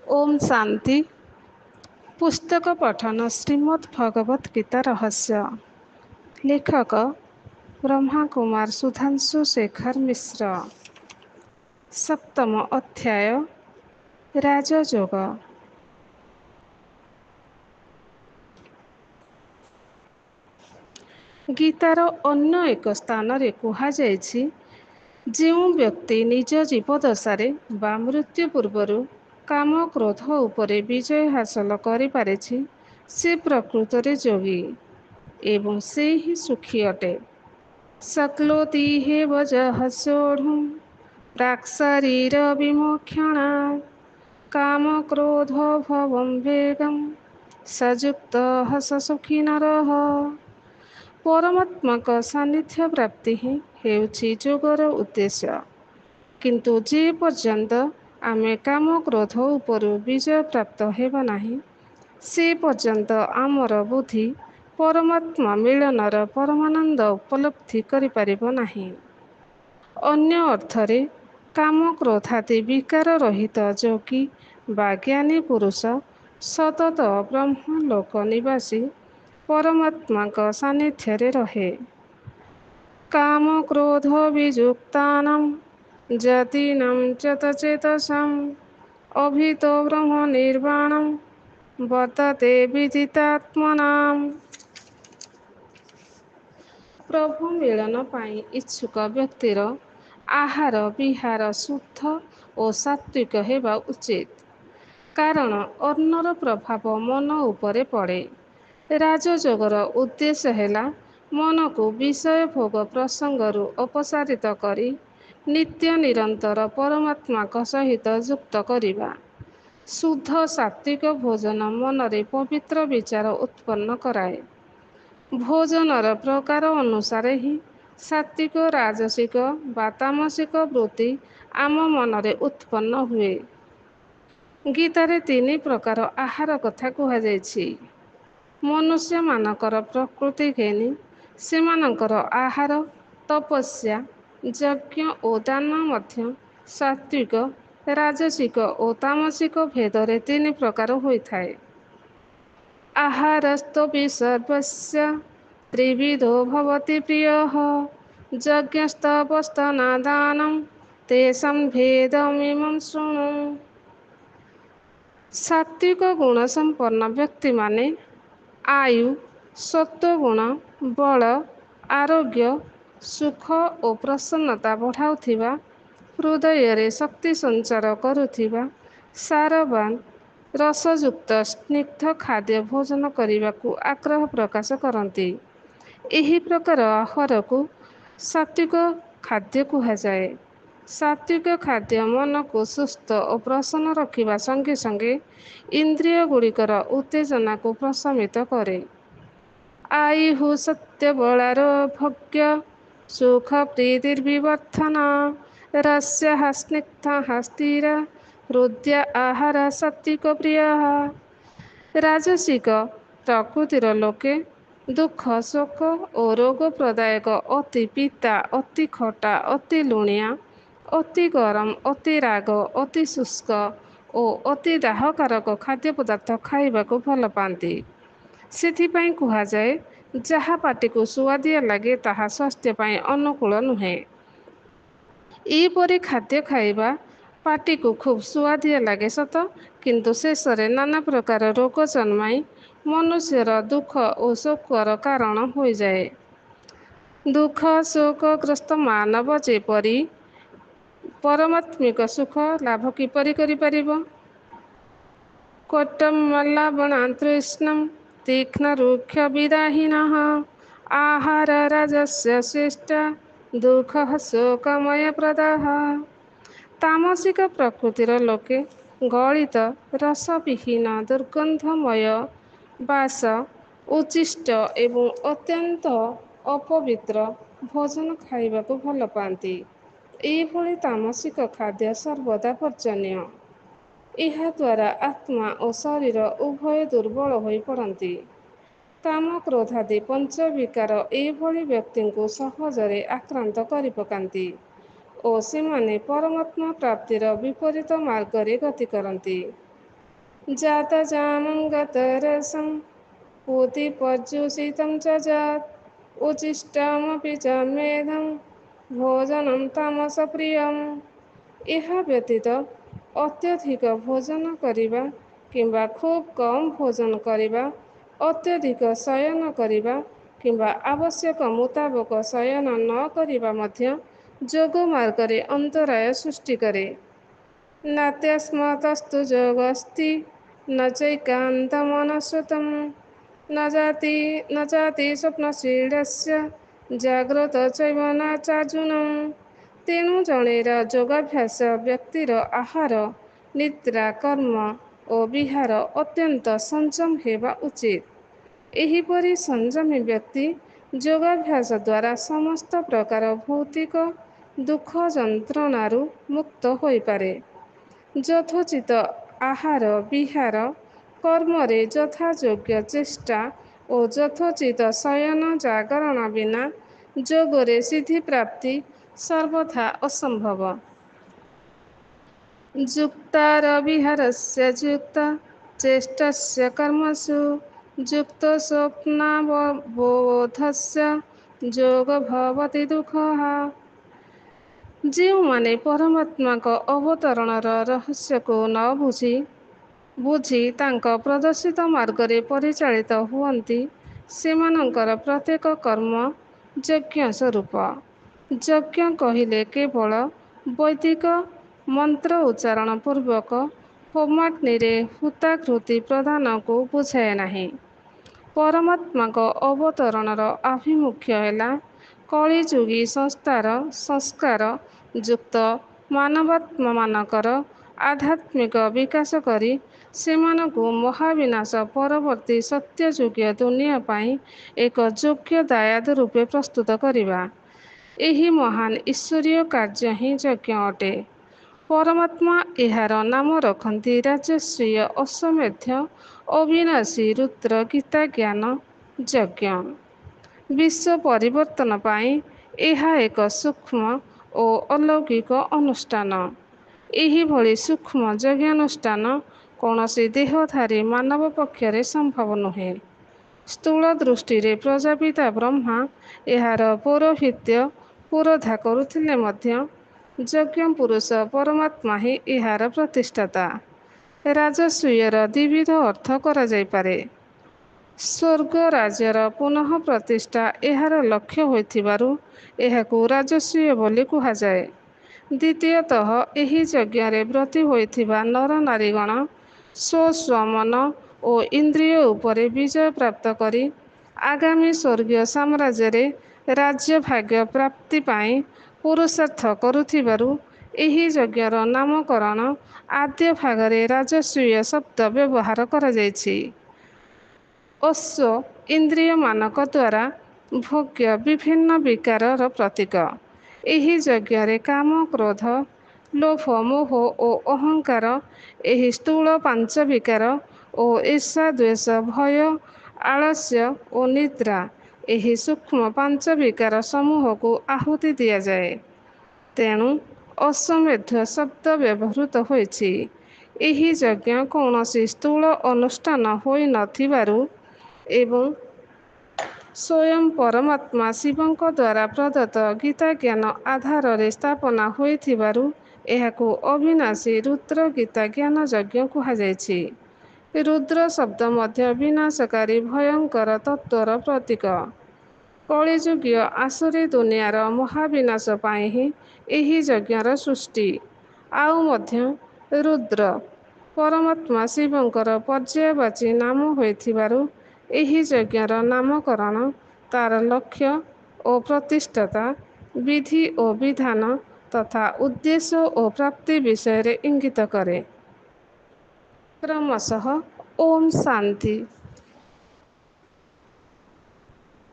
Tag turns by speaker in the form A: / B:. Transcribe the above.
A: ओम शांति। पुस्तक पठन श्रीमद् भगवत गीता रहस्य। लेखक ब्रह्मा कुमार सुधांशु शेखर मिश्र। सप्तम अध्याय राजयोग। गीतार अन्य एक स्थान कुहाଯାଇଛି, ଯେଉଁ ବ୍ୟक्ति ନିଜ ଜୀବଦଶାରେ ବା ମୃତ୍ୟୁ ପୂର୍ବରୁ କାମ କ୍ରୋଧ ଉପରେ ବିଜୟ ହାସଲ କରିପାରିଛି, ସେ ପ୍ରକୃତରେ ଯୋଗୀ ଏବଂ ସେ ହିଁ ସୁଖୀ ଅଟେ। ଶକ୍ନୋତି ହେବ ଯଃ ସୋଢ଼ୁଂ ପ୍ରାକ୍ ଶରୀର ବିମୋକ୍ଷଣାତ୍ କାମ କ୍ରୋଧ ଭବଂ ବେଗଂ ସଯୁକ୍ତଃ ସ ସୁଖୀ ନରଃ। ପରମାତ୍ମାଙ୍କ ସାନ୍ନିଧ୍ୟ ପ୍ରାପ୍ତି ହିଁ ହେଉଛି ଯୋଗର ଉଦ୍ଦେଶ୍ୟ। କିନ୍ତୁ ଯେ ପର୍ଯ୍ୟନ୍ତ ଆମେ କାମ କ୍ରୋଧ ଉପରୁ ବିଜୟ ପ୍ରାପ୍ତ ହେବ ନାହିଁ, ସେ ପର୍ଯ୍ୟନ୍ତ ଆମର ବୁଦ୍ଧି ପରମାତ୍ମା ମିଳନର ପରମାନନ୍ଦ ଉପଲବ୍ଧି କରିପାରିବ ନାହିଁ। ଅନ୍ୟ ଅର୍ଥରେ କାମ କ୍ରୋଧାଦି ବିକାର ରହିତ ଯୋଗୀ ବା ଜ୍ଞାନୀ ପୁରୁଷ ସତତ ବ୍ରହ୍ମଲୋକ ନିବାସୀ ପରମାତ୍ମାଙ୍କ ସାନ୍ନିଧ୍ୟରେ ରହେ। କାମ କ୍ରୋଧ ବିଯୁକ୍ତାନାଂ ଯତୀନାଂ ଯତଚେତସାଂ ଅଭିतो ବ୍ରହ୍ମ ନିର୍ବାଣଂ ବର୍ତ୍ତତେ ବିଦିତାତ୍ମନାଂ। ପ୍ରଭୁ ମିଳନ ପାଇଁ ଇଚ୍ଛୁକ ବ୍ୟକ୍ତିର ଆହାର ବିହାର ଶୁଦ୍ଧ ଓ ସାତ୍ତ୍ୱିକ ହେବା ଉଚିତ, କାରଣ ଅନ୍ନର ପ୍ରଭାବ ମନ ଉପରେ ପଡ଼େ। ରାଜଯୋଗର ଉଦ୍ଦେଶ୍ୟ ହେଲା ମନକୁ ବିଷୟ ଭୋଗ ପ୍ରସଙ୍ଗରୁ ଅପସାରିତ କରି ନିତ୍ୟ ନିରନ୍ତର ପରମାତ୍ମାଙ୍କ ସହିତ ଯୁକ୍ତ କରିବା। ଶୁଦ୍ଧ ସାତ୍ତ୍ୱିକ ଭୋଜନ ମନରେ ପବିତ୍ର ବିଚାର ଉତ୍ପନ୍ନ କରାଏ। ଭୋଜନର ପ୍ରକାର ଅନୁସାରେ ହିଁ ସାତ୍ତ୍ୱିକ, ରାଜସିକ ବା ତାମସିକ ବୃତ୍ତି ଆମ ମନରେ ଉତ୍ପନ୍ନ ହୁଏ। ଗୀତାରେ ତିନି ପ୍ରକାର ଆହାର କଥା କୁହାଯାଇଛି। ମନୁଷ୍ୟମାନଙ୍କର ପ୍ରକୃତି ଘେନି ସେମାନଙ୍କର ଆହାର, ତପସ୍ୟା, ଯଜ୍ଞ ଓ ଦାନ ମଧ୍ୟ ସାତ୍ତ୍ୱିକ, ରାଜସିକ ଓ ତାମସିକ ଭେଦରେ ତିନି ପ୍ରକାର ହୋଇଥାଏ। ଆହାରସ୍ତ୍ୱପି ସର୍ବସ୍ୟ ତ୍ରିବିଧୋ ଭବତି ପ୍ରିୟଃ ଯଜ୍ଞସ୍ତପସ୍ତନାଦାନଂ ତେଷାଂ ଭେଦମିମଂ ଶୃଣୁ। ସାତ୍ତ୍ୱିକ ଗୁଣ ସମ୍ପନ୍ନ ବ୍ୟକ୍ତିମାନେ ଆୟୁ, ସତ୍ତ୍ୱଗୁଣ, ବଳ, ଆରୋଗ୍ୟ, ସୁଖ ଓ ପ୍ରସନ୍ନତା ବଢ଼ାଉଥିବା, ହୃଦୟରେ ଶକ୍ତି ସଞ୍ଚାର କରୁଥିବା, ସାରବାନ ରସଯୁକ୍ତ ସ୍ନିଗ୍ଧ ଖାଦ୍ୟ ଭୋଜନ କରିବାକୁ ଆଗ୍ରହ ପ୍ରକାଶ କରନ୍ତି। ଏହି ପ୍ରକାର ଆହାରକୁ ସାତ୍ତ୍ୱିକ ଖାଦ୍ୟ କୁହାଯାଏ। ସାତ୍ତ୍ୱିକ ଖାଦ୍ୟ ମନକୁ ସୁସ୍ଥ ଓ ପ୍ରସନ୍ନ ରଖିବା ସଙ୍ଗେ ସଙ୍ଗେ ଇନ୍ଦ୍ରିୟଗୁଡ଼ିକର ଉତ୍ତେଜନାକୁ ପ୍ରଶମିତ କରେ। ଆୟୁଃ ସତ୍ୟବଳାରୋଭଗ୍ୟ ସୁଖ ପ୍ରୀତିର୍ବିବର୍ଦ୍ଧନ ରସ୍ୟଃ ସ୍ନିଗ୍ଧଃ ସ୍ଥିର ହୃଦ୍ୟ ଆହାର ସାତ୍ତ୍ୱିକ ପ୍ରିୟଃ। ରାଜସିକ ପ୍ରକୃତିର ଲୋକେ ଦୁଃଖ, ଶୋକ ଓ ରୋଗପ୍ରଦାୟକ ଅତି ପିତା, ଅତି ଖଟା, ଅତି ଲୁଣିଆ, ଅତି ଗରମ, ଅତି ରାଗ, ଅତି ଶୁଷ୍କ ଓ ଅତି ଦାହକାରକ ଖାଦ୍ୟପଦାର୍ଥ ଖାଇବାକୁ ଭଲ ପାଆନ୍ତି। ସେଥିପାଇଁ କୁହାଯାଏ, ଯାହା ପାଟିକୁ ସୁଆଦିଆ ଲାଗେ ତାହା ସ୍ୱାସ୍ଥ୍ୟ ପାଇଁ ଅନୁକୂଳ ନୁହେଁ। ଏପରି ଖାଦ୍ୟ ଖାଇବା ପାଟିକୁ ଖୁବ୍ ସୁଆଦିଆ ଲାଗେ ସତ, କିନ୍ତୁ ଶେଷରେ ନାନା ପ୍ରକାର ରୋଗ ଜନ୍ମାଇ ମନୁଷ୍ୟର ଦୁଃଖ ଓ ଶୋକର କାରଣ ହୋଇଯାଏ। ଦୁଃଖ ଶୋକଗ୍ରସ୍ତ ମାନବ ଯେପରି ପରମାତ୍ମିକ ସୁଖ ଲାଭ କିପରି କରିପାରିବ? କୋଟମଲ୍ଲବଣତୃଷ୍ଣଂ ତୀକ୍ଷ୍ଣ ରୁକ୍ଷ ବିଦାହିନଃ ଆହାର ରାଜସ୍ୟ ଶ୍ରେଷ୍ଠ ଦୁଃଖଃ ଶୋକମୟପ୍ରଦଃ। ତାମସିକ ପ୍ରକୃତିର ଲୋକେ ଗଳିତ, ରସବିହୀନ, ଦୁର୍ଗନ୍ଧମୟ, ବାସ, ଉଚ୍ଛିଷ୍ଟ ଏବଂ ଅତ୍ୟନ୍ତ ଅପବିତ୍ର ଭୋଜନ ଖାଇବାକୁ ଭଲ ପାଆନ୍ତି। ଏଭଳି ତାମସିକ ଖାଦ୍ୟ ସର୍ବଦା ବର୍ଜନୀୟ। ଏହାଦ୍ୱାରା ଆତ୍ମା ଓ ଶରୀର ଉଭୟ ଦୁର୍ବଳ ହୋଇପଡ଼ନ୍ତି। କାମ କ୍ରୋଧାଦି ପଞ୍ଚବିକାର ଏଭଳି ବ୍ୟକ୍ତିଙ୍କୁ ସହଜରେ ଆକ୍ରାନ୍ତ କରିପକାନ୍ତି ଓ ସେମାନେ ପରମାତ୍ମା ପ୍ରାପ୍ତିର ବିପରୀତ ମାର୍ଗରେ ଗତି କରନ୍ତି। जातजानं गतरसं पूतिपर्युषितं च जात् उच्छिष्टमपि च मेधं भोजनं तामसप्रियम्। ଏହା ବ୍ୟତୀତ ଅତ୍ୟଧିକ ଭୋଜନ କରିବା କିମ୍ବା ଖୁବ୍ କମ୍ ଭୋଜନ କରିବା, ଅତ୍ୟଧିକ ଶୟନ କରିବା କିମ୍ବା ଆବଶ୍ୟକ ମୁତାବକ ଶୟନ ନ କରିବା ମଧ୍ୟ ଯୋଗ ମାର୍ଗରେ ଅନ୍ତରାୟ ସୃଷ୍ଟି କରେ। ନାତ୍ୟସ୍ମାତସ୍ତୁ ଯୋଗସ୍ତି न ଚୈକାନ୍ତମନଶ୍ରୁତଂ न जाति ସ୍ୱପ୍ନଶୀଳସ୍ୟ ଜାଗ୍ରତ ଚୈବ ନ ଚାର୍ଜୁନଂ। ତେଣୁ ଜଣେ ଯୋଗାଭ୍ୟାସ ବ୍ୟକ୍ତିର ଆହାର, ନିଦ୍ରା, କର୍ମ ଓ ବିହାର ଅତ୍ୟନ୍ତ ସଂଯମ ହେବା ଉଚିତ। ଏହିପରି ସଂଯମୀ ବ୍ୟକ୍ତି ଯୋଗାଭ୍ୟାସ ଦ୍ୱାରା ସମସ୍ତ ପ୍ରକାର ଭୌତିକ ଦୁଃଖ ଯନ୍ତ୍ରଣାରୁ ମୁକ୍ତ ହୋଇପାରେ। ଯଥୋଚିତ ଆହାର ବିହାର, କର୍ମରେ ଯଥାଯୋଗ୍ୟ ଚେଷ୍ଟା ଓ ଯଥୋଚିତ ଶୟନ ଜାଗରଣ ବିନା ଯୋଗରେ ସିଦ୍ଧିପ୍ରାପ୍ତି ସର୍ବଥା ଅସମ୍ଭବ। ଯୁକ୍ତାହାରବିହାରସ୍ୟ ଯୁକ୍ତ ଚେଷ୍ଟସ୍ୟ କର୍ମସୁ ଯୁକ୍ତ ସ୍ୱପ୍ନାବବୋଧସ୍ୟ ଯୋଗ ଭବତି ଦୁଃଖଃ। ଯେଉଁମାନେ ପରମାତ୍ମାଙ୍କ ଅବତରଣର ରହସ୍ୟକୁ ନ ବୁଝି ତାଙ୍କ ପ୍ରଦର୍ଶିତ ମାର୍ଗରେ ପରିଚାଳିତ ହୁଅନ୍ତି, ସେମାନଙ୍କର ପ୍ରତ୍ୟେକ କର୍ମ ଯଜ୍ଞ ସ୍ୱରୂପ। ଯଜ୍ଞ କହିଲେ କେବଳ ବୈଦିକ ମନ୍ତ୍ର ଉଚ୍ଚାରଣ ପୂର୍ବକ ହୋମାଗ୍ନିରେ ହୁତାକୃତି ପ୍ରଦାନକୁ ବୁଝାଏ ନାହିଁ। ପରମାତ୍ମାଙ୍କ ଅବତରଣର ଆଭିମୁଖ୍ୟ ହେଲା କଳିଯୁଗୀ ସଂସ୍କାର ଯୁକ୍ତ ମାନବାତ୍ମାମାନଙ୍କର ଆଧ୍ୟାତ୍ମିକ ବିକାଶ କରି ସେମାନଙ୍କୁ ମହାବିନାଶ ପରବର୍ତ୍ତୀ ସତ୍ୟଯୁଗୀୟ ଦୁନିଆ ପାଇଁ ଏକ ଯୋଗ୍ୟ ଦାୟାଦ ରୂପେ ପ୍ରସ୍ତୁତ କରିବା। ଏହି ମହାନ ଈଶ୍ୱରୀୟ କାର୍ଯ୍ୟ ହିଁ ଯଜ୍ଞ ଅଟେ। ପରମାତ୍ମା ଏହାର ନାମ ରଖନ୍ତି ରାଜସ୍ୱୀୟ ଅଶ୍ୱମେଧ ଅବିନାଶୀ ରୁଦ୍ର ଗୀତାଜ୍ଞାନ ଯଜ୍ଞ। ବିଶ୍ୱ ପରିବର୍ତ୍ତନ ପାଇଁ ଏହା ଏକ ସୂକ୍ଷ୍ମ ଓ ଅଲୌକିକ ଅନୁଷ୍ଠାନ। ଏହିଭଳି ସୂକ୍ଷ୍ମ ଯଜ୍ଞାନୁଷ୍ଠାନ କୌଣସି ଦେହଧାରୀ ମାନବ ପକ୍ଷରେ ସମ୍ଭବ ନୁହେଁ। ସ୍ଥୂଳ ଦୃଷ୍ଟିରେ ପ୍ରଜାପିତା ବ୍ରହ୍ମା ଏହାର ପୌରୋହିତ୍ୟ ପୁରୋଧା କରୁଥିଲେ ମଧ୍ୟ ଯଜ୍ଞ ପୁରୁଷ ପରମାତ୍ମା ହିଁ ଏହାର ପ୍ରତିଷ୍ଠାତା। ରାଜସ୍ୱୀୟର ଦ୍ୱିବିଧ ଅର୍ଥ କରାଯାଇପାରେ। ସ୍ୱର୍ଗରାଜ୍ୟର ପୁନଃ ପ୍ରତିଷ୍ଠା ଏହାର ଲକ୍ଷ୍ୟ ହୋଇଥିବାରୁ ଏହାକୁ ରାଜସ୍ୱୀୟ ବୋଲି କୁହାଯାଏ। ଦ୍ୱିତୀୟତଃ ଏହି ଯଜ୍ଞରେ ବ୍ରତୀ ହୋଇଥିବା ନରନାରୀଗଣ ସ୍ୱ-ସ୍ୱ ମନ ଓ ଇନ୍ଦ୍ରିୟ ଉପରେ ବିଜୟ ପ୍ରାପ୍ତ କରି ଆଗାମୀ ସ୍ୱର୍ଗୀୟ ସାମ୍ରାଜ୍ୟରେ ରାଜ୍ୟଭାଗ୍ୟ ପ୍ରାପ୍ତି ପାଇଁ ପୁରୁଷାର୍ଥ କରୁଥିବାରୁ ଏହି ଯଜ୍ଞର ନାମକରଣ ଆଦ୍ୟ ଭାଗରେ ରାଜସ୍ୱୀୟ ଶବ୍ଦ ବ୍ୟବହାର କରାଯାଇଛି। ଅଶ୍ୱ ଇନ୍ଦ୍ରିୟମାନଙ୍କ ଦ୍ୱାରା ଭୋଗ୍ୟ ବିଭିନ୍ନ ବିକାରର ପ୍ରତୀକ। ଏହି ଯଜ୍ଞରେ କାମ, କ୍ରୋଧ, ଲୋଭ, ମୋହ ଓ ଅହଙ୍କାର ଏହି ସ୍ଥୂଳ ପାଞ୍ଚ ବିକାର ଓ ଈର୍ଷା, ଦ୍ୱେଷ, ଭୟ, ଆଳସ୍ୟ ଓ ନିଦ୍ରା ଏହି ସୂକ୍ଷ୍ମ ପାଞ୍ଚ ବିକାର ସମୂହକୁ ଆହୁତି ଦିଆଯାଏ। ତେଣୁ ଅଶ୍ୱମେଧ ଶବ୍ଦ ବ୍ୟବହୃତ ହୋଇଛି। ଏହି ଯଜ୍ଞ କୌଣସି ସ୍ଥୂଳ ଅନୁଷ୍ଠାନ ହୋଇନଥିବାରୁ ଏବଂ ସ୍ୱୟଂ ପରମାତ୍ମା ଶିବଙ୍କ ଦ୍ୱାରା ପ୍ରଦତ୍ତ ଗୀତାଜ୍ଞାନ ଆଧାରରେ ସ୍ଥାପନା ହୋଇଥିବାରୁ ଏହାକୁ ଅବିନାଶୀ ରୁଦ୍ର ଗୀତାଜ୍ଞାନ ଯଜ୍ଞ କୁହାଯାଇଛି। ରୁଦ୍ର ଶବ୍ଦ ମଧ୍ୟ ବିନାଶକାରୀ ଭୟଙ୍କର ତତ୍ତ୍ୱର ପ୍ରତୀକ। କଳିଯୁଗୀୟ ଆସୁରୀ ଦୁନିଆର ମହାବିନାଶ ପାଇଁ ହିଁ ଏହି ଯଜ୍ଞର ସୃଷ୍ଟି। ଆଉ ମଧ୍ୟ ରୁଦ୍ର ପରମାତ୍ମା ଶିବଙ୍କର ପର୍ଯ୍ୟାୟବାଚୀ ନାମ ହୋଇଥିବାରୁ ଏହି ଯଜ୍ଞର ନାମକରଣ ତାର ଲକ୍ଷ୍ୟ ଓ ପ୍ରତିଷ୍ଠାତା, ବିଧି ଓ ବିଧାନ ତଥା ଉଦ୍ଦେଶ୍ୟ ଓ ପ୍ରାପ୍ତି ବିଷୟରେ ଇଙ୍ଗିତ କରେ। କ୍ରମଶଃ ଓମ୍ ଶାନ୍ତି।